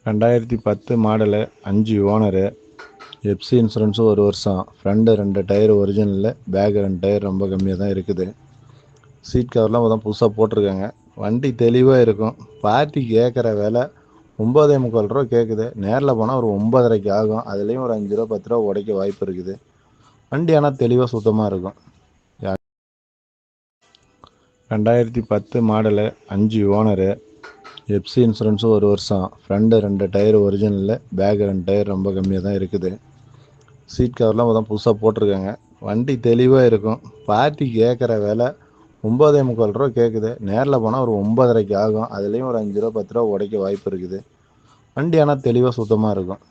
2010 model, 5 owner, FC insurance 1 வருஷம், front 2 tyre original, back 2 tyre ரொம்ப கம்மியாக தான் இருக்குது. சீட் கவர்லாம் தான் புதுசாக போட்டிருக்காங்க. வண்டி தெளிவாக இருக்கும். பார்ட்டி கேட்குற விலை 9,45 ரூபா கேட்குது. நேரில் போனால் ஒரு 9,5 ஆகும். அதுலேயும் ஒரு 5 ரூபா 10 ரூபா உடைக்க வாய்ப்பு இருக்குது. வண்டி ஆனால் தெளிவாக சுத்தமாக இருக்கும். 2010 மாடலு, 5 ஓனரு, எஃப்சி இன்சூரன்ஸு 1 வருஷம், front 2 tyre original, back 2 tyre ரொம்ப கம்மியாக தான் இருக்குது. சீட் கவர்லாம் தான் புதுசாக போட்டிருக்காங்க. வண்டி தெளிவாக இருக்கும். பார்ட்டி கேட்குற விலை 9,45 ரூபா கேட்குது. நேரில் போனால் ஒரு 9,5 ஆகும். அதுலேயும் ஒரு 5 ரூபா 10 ரூபா உடைக்க வாய்ப்பு இருக்குது. வண்டி ஆனால் தெளிவாக சுத்தமாக இருக்கும்.